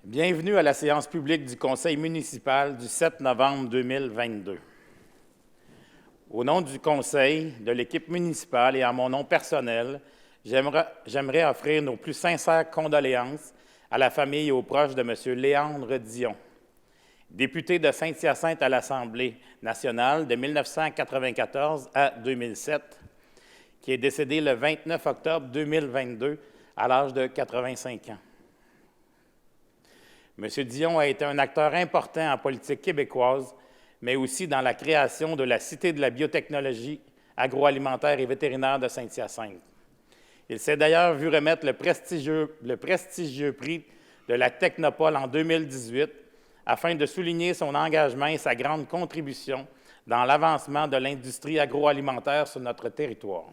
Bienvenue à la séance publique du Conseil municipal du 7 novembre 2022. Au nom du Conseil, de l'équipe municipale et en mon nom personnel, j'aimerais offrir nos plus sincères condoléances à la famille et aux proches de M. Léandre Dion, député de Saint-Hyacinthe à l'Assemblée nationale de 1994 à 2007, qui est décédé le 29 octobre 2022 à l'âge de 85 ans. M. Dion a été un acteur important en politique québécoise, mais aussi dans la création de la Cité de la biotechnologie agroalimentaire et vétérinaire de Saint-Hyacinthe. Il s'est d'ailleurs vu remettre le prestigieux prix de la Technopole en 2018 afin de souligner son engagement et sa grande contribution dans l'avancement de l'industrie agroalimentaire sur notre territoire.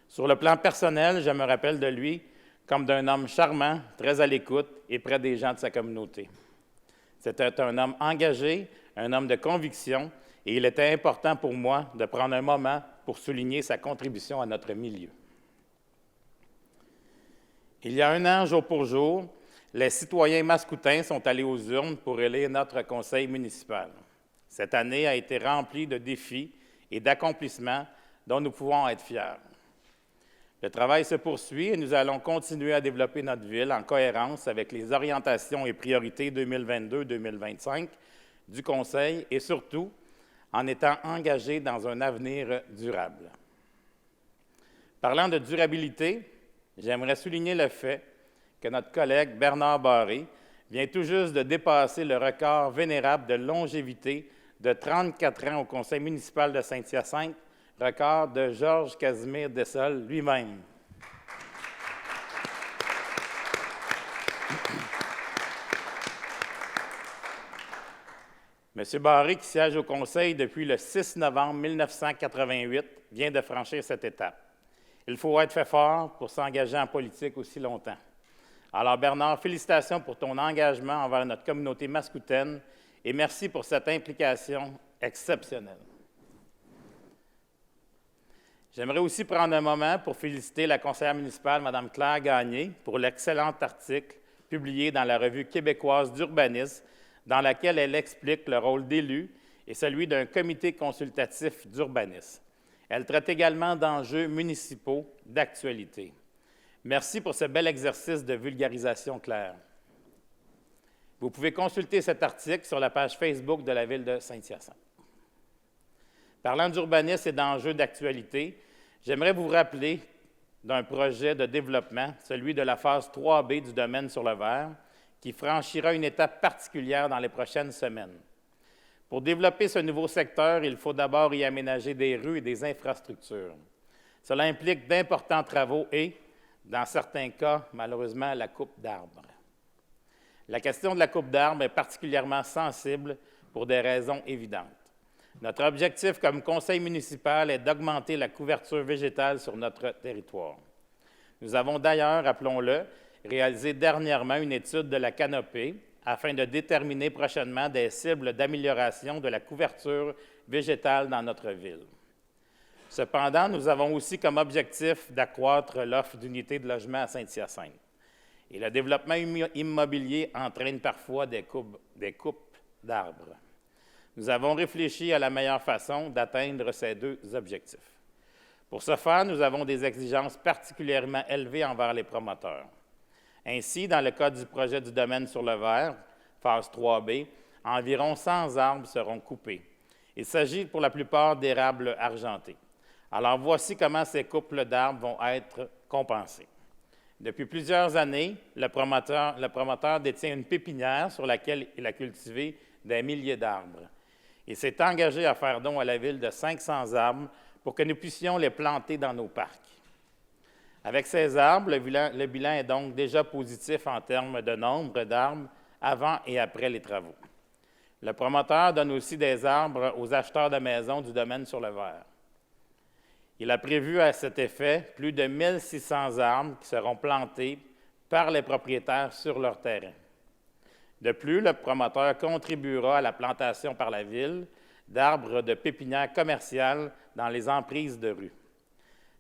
Sur le plan personnel, je me rappelle de lui comme d'un homme charmant, très à l'écoute et près des gens de sa communauté. C'était un homme engagé, un homme de conviction, et il était important pour moi de prendre un moment pour souligner sa contribution à notre milieu. Il y a un an, jour pour jour, les citoyens mascoutains sont allés aux urnes pour élire notre conseil municipal. Cette année a été remplie de défis et d'accomplissements dont nous pouvons être fiers. Le travail se poursuit et nous allons continuer à développer notre ville en cohérence avec les orientations et priorités 2022-2025 du Conseil et surtout en étant engagés dans un avenir durable. Parlant de durabilité, j'aimerais souligner le fait que notre collègue Bernard Barré vient tout juste de dépasser le record vénérable de longévité de 34 ans au Conseil municipal de Saint-Hyacinthe, record de Georges Casimir Dessol lui-même. M. Barré, qui siège au Conseil depuis le 6 novembre 1988, vient de franchir cette étape. Il faut être fait fort pour s'engager en politique aussi longtemps. Alors, Bernard, félicitations pour ton engagement envers notre communauté mascoutaine et merci pour cette implication exceptionnelle. J'aimerais aussi prendre un moment pour féliciter la conseillère municipale, Mme Claire Gagné, pour l'excellent article publié dans la revue québécoise d'urbanisme, dans laquelle elle explique le rôle d'élu et celui d'un comité consultatif d'urbanisme. Elle traite également d'enjeux municipaux d'actualité. Merci pour ce bel exercice de vulgarisation claire. Vous pouvez consulter cet article sur la page Facebook de la Ville de Saint-Hyacinthe. Parlant d'urbanisme et d'enjeux d'actualité, j'aimerais vous rappeler d'un projet de développement, celui de la phase 3B du domaine sur le Vert, qui franchira une étape particulière dans les prochaines semaines. Pour développer ce nouveau secteur, il faut d'abord y aménager des rues et des infrastructures. Cela implique d'importants travaux et, dans certains cas, malheureusement, la coupe d'arbres. La question de la coupe d'arbres est particulièrement sensible pour des raisons évidentes. Notre objectif comme conseil municipal est d'augmenter la couverture végétale sur notre territoire. Nous avons d'ailleurs, rappelons-le, réalisé dernièrement une étude de la canopée afin de déterminer prochainement des cibles d'amélioration de la couverture végétale dans notre ville. Cependant, nous avons aussi comme objectif d'accroître l'offre d'unités de logement à Saint-Hyacinthe. Et le développement immobilier entraîne parfois des coupes d'arbres. Nous avons réfléchi à la meilleure façon d'atteindre ces deux objectifs. Pour ce faire, nous avons des exigences particulièrement élevées envers les promoteurs. Ainsi, dans le cas du projet du domaine sur le Vert, phase 3B, environ 100 arbres seront coupés. Il s'agit pour la plupart d'érables argentés. Alors voici comment ces coupes d'arbres vont être compensées. Depuis plusieurs années, le promoteur détient une pépinière sur laquelle il a cultivé des milliers d'arbres. Il s'est engagé à faire don à la Ville de 500 arbres pour que nous puissions les planter dans nos parcs. Avec ces arbres, le bilan est donc déjà positif en termes de nombre d'arbres avant et après les travaux. Le promoteur donne aussi des arbres aux acheteurs de maisons du domaine sur le Vert. Il a prévu à cet effet plus de 1600 arbres qui seront plantés par les propriétaires sur leur terrain. De plus, le promoteur contribuera à la plantation par la Ville d'arbres de pépinières commerciales dans les emprises de rue.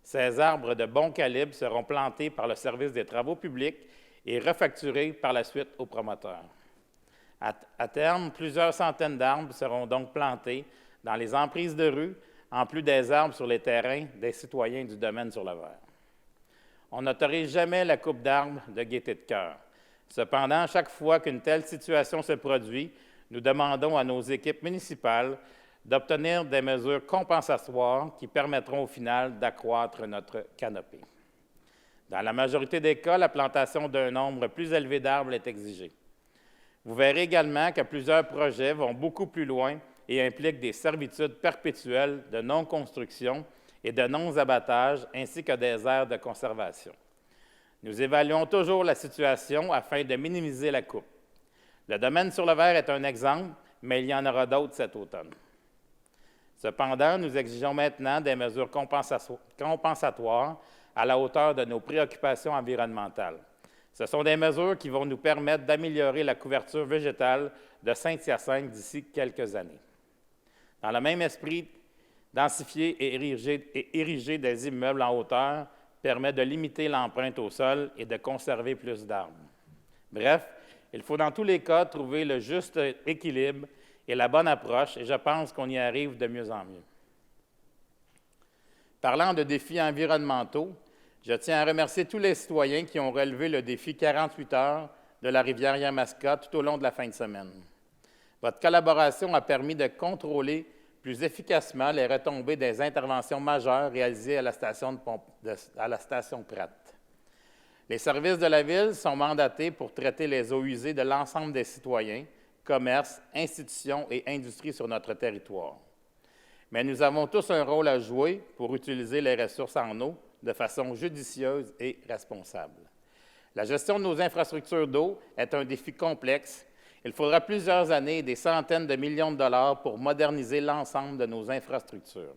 Ces arbres de bon calibre seront plantés par le service des travaux publics et refacturés par la suite aux promoteurs. À terme, plusieurs centaines d'arbres seront donc plantés dans les emprises de rue, en plus des arbres sur les terrains des citoyens du domaine sur le Vert. On n'autorise jamais la coupe d'arbres de gaieté de cœur. Cependant, chaque fois qu'une telle situation se produit, nous demandons à nos équipes municipales d'obtenir des mesures compensatoires qui permettront au final d'accroître notre canopée. Dans la majorité des cas, la plantation d'un nombre plus élevé d'arbres est exigée. Vous verrez également que plusieurs projets vont beaucoup plus loin et impliquent des servitudes perpétuelles de non-construction et de non-abattage, ainsi que des aires de conservation. Nous évaluons toujours la situation afin de minimiser la coupe. Le domaine sur le Vert est un exemple, mais il y en aura d'autres cet automne. Cependant, nous exigeons maintenant des mesures compensatoires à la hauteur de nos préoccupations environnementales. Ce sont des mesures qui vont nous permettre d'améliorer la couverture végétale de Saint-Hyacinthe d'ici quelques années. Dans le même esprit, densifier et ériger des immeubles en hauteur permet de limiter l'empreinte au sol et de conserver plus d'arbres. Bref, il faut dans tous les cas trouver le juste équilibre et la bonne approche, et je pense qu'on y arrive de mieux en mieux. Parlant de défis environnementaux, je tiens à remercier tous les citoyens qui ont relevé le défi 48 heures de la rivière Yamaska tout au long de la fin de semaine. Votre collaboration a permis de contrôler plus efficacement les retombées des interventions majeures réalisées à la station Pratt. Les services de la Ville sont mandatés pour traiter les eaux usées de l'ensemble des citoyens, commerces, institutions et industries sur notre territoire. Mais nous avons tous un rôle à jouer pour utiliser les ressources en eau de façon judicieuse et responsable. La gestion de nos infrastructures d'eau est un défi complexe. Il faudra plusieurs années et des centaines de millions de dollars pour moderniser l'ensemble de nos infrastructures.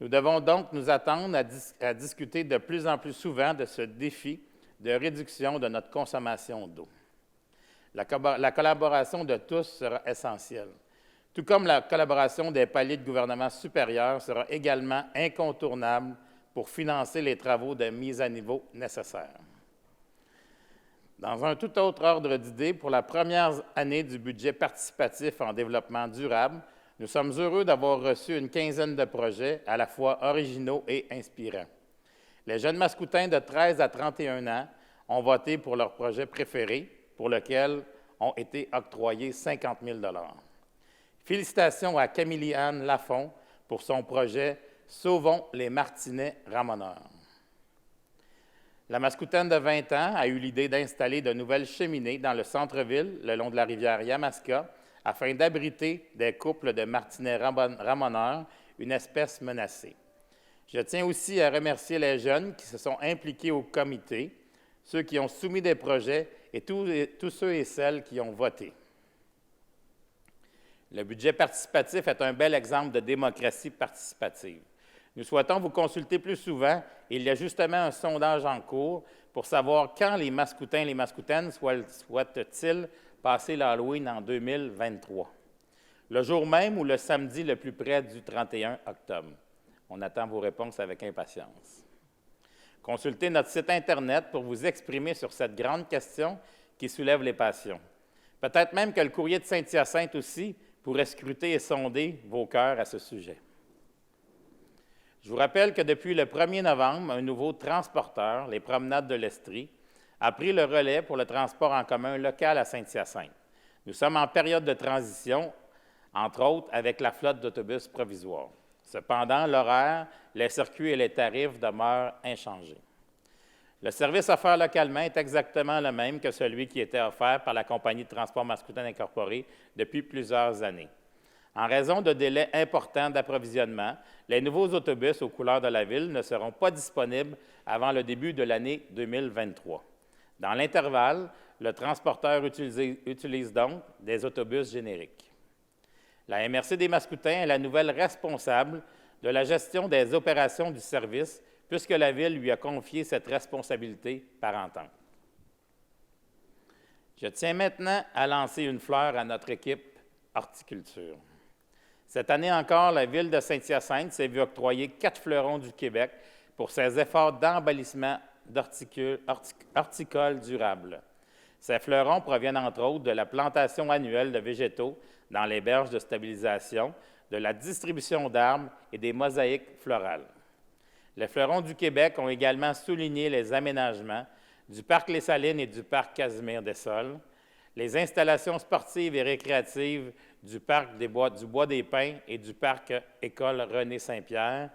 Nous devons donc nous attendre à discuter de plus en plus souvent de ce défi de réduction de notre consommation d'eau. La collaboration de tous sera essentielle, tout comme la collaboration des paliers de gouvernement supérieur sera également incontournable pour financer les travaux de mise à niveau nécessaires. Dans un tout autre ordre d'idées, pour la première année du budget participatif en développement durable, nous sommes heureux d'avoir reçu une quinzaine de projets à la fois originaux et inspirants. Les jeunes mascoutins de 13 à 31 ans ont voté pour leur projet préféré, pour lequel ont été octroyés 50 000 $. Félicitations à Camille-Anne Lafont pour son projet « Sauvons les martinets ramoneurs ». La mascoutaine de 20 ans a eu l'idée d'installer de nouvelles cheminées dans le centre-ville, le long de la rivière Yamaska, afin d'abriter des couples de martinets ramoneurs, une espèce menacée. Je tiens aussi à remercier les jeunes qui se sont impliqués au comité, ceux qui ont soumis des projets et tous ceux et celles qui ont voté. Le budget participatif est un bel exemple de démocratie participative. Nous souhaitons vous consulter plus souvent. Il y a justement un sondage en cours pour savoir quand les mascoutins et les mascoutaines souhaitent-ils passer l'Halloween en 2023, le jour même ou le samedi le plus près du 31 octobre. On attend vos réponses avec impatience. Consultez notre site Internet pour vous exprimer sur cette grande question qui soulève les passions. Peut-être même que le courrier de Saint-Hyacinthe aussi pourrait scruter et sonder vos cœurs à ce sujet. Je vous rappelle que depuis le 1er novembre, un nouveau transporteur, les Promenades de l'Estrie, a pris le relais pour le transport en commun local à Saint-Hyacinthe. Nous sommes en période de transition, entre autres avec la flotte d'autobus provisoire. Cependant, l'horaire, les circuits et les tarifs demeurent inchangés. Le service offert localement est exactement le même que celui qui était offert par la compagnie de transport Mascoutin Incorporée depuis plusieurs années. En raison de délais importants d'approvisionnement, les nouveaux autobus aux couleurs de la Ville ne seront pas disponibles avant le début de l'année 2023. Dans l'intervalle, le transporteur utilise donc des autobus génériques. La MRC des Mascoutins est la nouvelle responsable de la gestion des opérations du service, puisque la Ville lui a confié cette responsabilité par entente. Je tiens maintenant à lancer une fleur à notre équipe horticulture. Cette année encore, la Ville de Saint-Hyacinthe s'est vue octroyer 4 fleurons du Québec pour ses efforts d'embellissement horticole durable. Ces fleurons proviennent entre autres de la plantation annuelle de végétaux dans les berges de stabilisation, de la distribution d'arbres et des mosaïques florales. Les fleurons du Québec ont également souligné les aménagements du parc Les Salines et du parc Casimir-Dessols, les installations sportives et récréatives du parc du Bois des Pins et du parc École René-Saint-Pierre,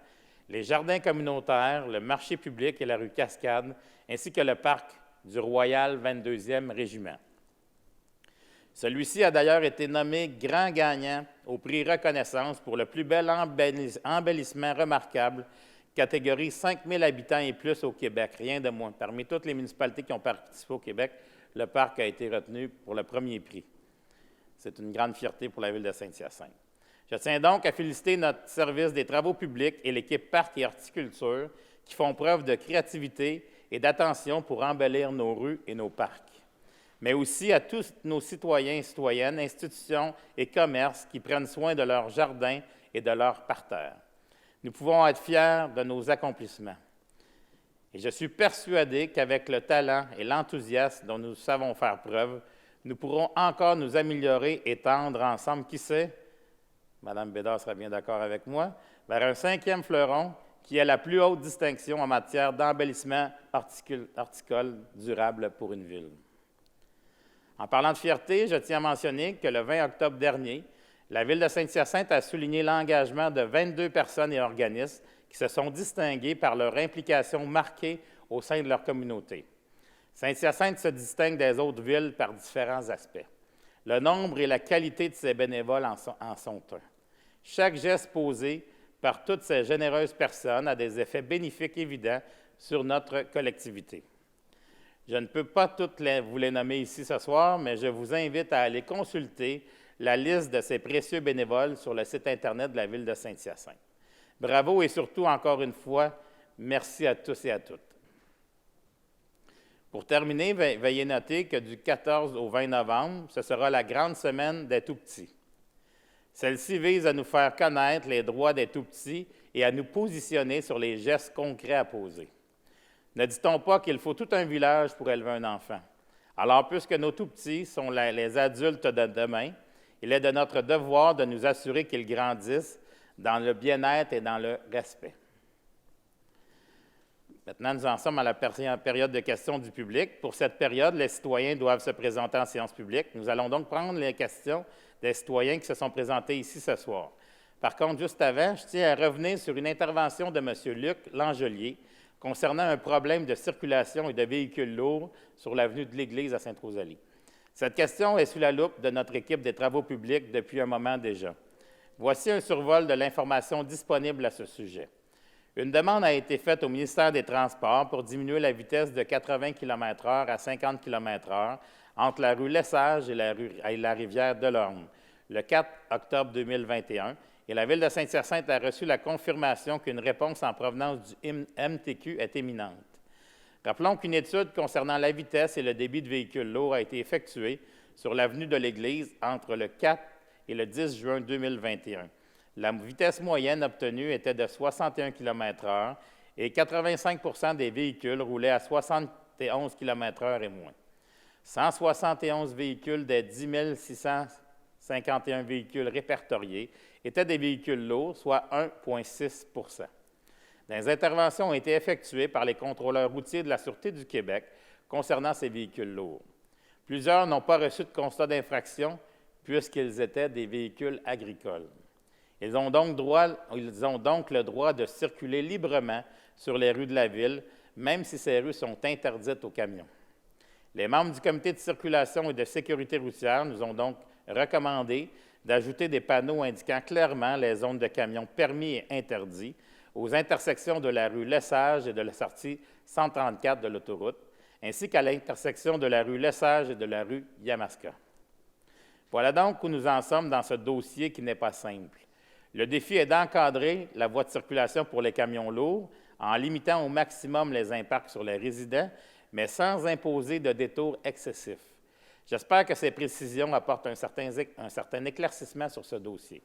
les jardins communautaires, le marché public et la rue Cascade, ainsi que le parc du Royal 22e Régiment. Celui-ci a d'ailleurs été nommé grand gagnant au prix Reconnaissance pour le plus bel embellissement remarquable, catégorie 5 000 habitants et plus au Québec, rien de moins. Parmi toutes les municipalités qui ont participé au Québec, le parc a été retenu pour le premier prix. C'est une grande fierté pour la ville de Saint-Hyacinthe. Je tiens donc à féliciter notre service des travaux publics et l'équipe Parc et Horticulture qui font preuve de créativité et d'attention pour embellir nos rues et nos parcs, mais aussi à tous nos citoyens et citoyennes, institutions et commerces qui prennent soin de leurs jardins et de leurs parterres. Nous pouvons être fiers de nos accomplissements. Et je suis persuadé qu'avec le talent et l'enthousiasme dont nous savons faire preuve, nous pourrons encore nous améliorer et tendre ensemble, qui sait, Mme Bédard sera bien d'accord avec moi, vers un 5e fleuron qui est la plus haute distinction en matière d'embellissement horticole durable pour une ville. En parlant de fierté, je tiens à mentionner que le 20 octobre dernier, la Ville de Saint-Hyacinthe a souligné l'engagement de 22 personnes et organismes qui se sont distingués par leur implication marquée au sein de leur communauté. Saint-Hyacinthe se distingue des autres villes par différents aspects. Le nombre et la qualité de ses bénévoles en sont un. Chaque geste posé par toutes ces généreuses personnes a des effets bénéfiques évidents sur notre collectivité. Je ne peux pas toutes vous les nommer ici ce soir, mais je vous invite à aller consulter la liste de ces précieux bénévoles sur le site Internet de la Ville de Saint-Hyacinthe. Bravo et surtout, encore une fois, merci à tous et à toutes. Pour terminer, veuillez noter que du 14 au 20 novembre, ce sera la grande semaine des tout-petits. Celle-ci vise à nous faire connaître les droits des tout-petits et à nous positionner sur les gestes concrets à poser. Ne dit-on pas qu'il faut tout un village pour élever un enfant? Alors, puisque nos tout-petits sont les adultes de demain, il est de notre devoir de nous assurer qu'ils grandissent dans le bien-être et dans le respect. Maintenant, nous en sommes à la période de questions du public. Pour cette période, les citoyens doivent se présenter en séance publique. Nous allons donc prendre les questions des citoyens qui se sont présentés ici ce soir. Par contre, juste avant, je tiens à revenir sur une intervention de M. Luc Langelier concernant un problème de circulation et de véhicules lourds sur l'avenue de l'Église à Sainte-Rosalie. Cette question est sous la loupe de notre équipe des travaux publics depuis un moment déjà. Voici un survol de l'information disponible à ce sujet. Une demande a été faite au ministère des Transports pour diminuer la vitesse de 80 km/h à 50 km/h entre la rue Lesage et la rivière Delorme, le 4 octobre 2021, et la Ville de Saint-Hyacinthe a reçu la confirmation qu'une réponse en provenance du MTQ est imminente. Rappelons qu'une étude concernant la vitesse et le débit de véhicules lourds a été effectuée sur l'avenue de l'Église entre le 4 et le 10 juin 2021. La vitesse moyenne obtenue était de 61 km/h et 85 des véhicules roulaient à 71 km/h et moins. 171 véhicules des 10 651 véhicules répertoriés étaient des véhicules lourds, soit 1,6 %. Des interventions ont été effectuées par les contrôleurs routiers de la Sûreté du Québec concernant ces véhicules lourds. Plusieurs n'ont pas reçu de constat d'infraction puisqu'ils étaient des véhicules agricoles. Ils ont donc le droit de circuler librement sur les rues de la ville, même si ces rues sont interdites aux camions. Les membres du comité de circulation et de sécurité routière nous ont donc recommandé d'ajouter des panneaux indiquant clairement les zones de camions permis et interdits aux intersections de la rue Lesage et de la sortie 134 de l'autoroute, ainsi qu'à l'intersection de la rue Lesage et de la rue Yamaska. Voilà donc où nous en sommes dans ce dossier qui n'est pas simple. Le défi est d'encadrer la voie de circulation pour les camions lourds en limitant au maximum les impacts sur les résidents, mais sans imposer de détours excessifs. J'espère que ces précisions apportent un certain éclaircissement sur ce dossier.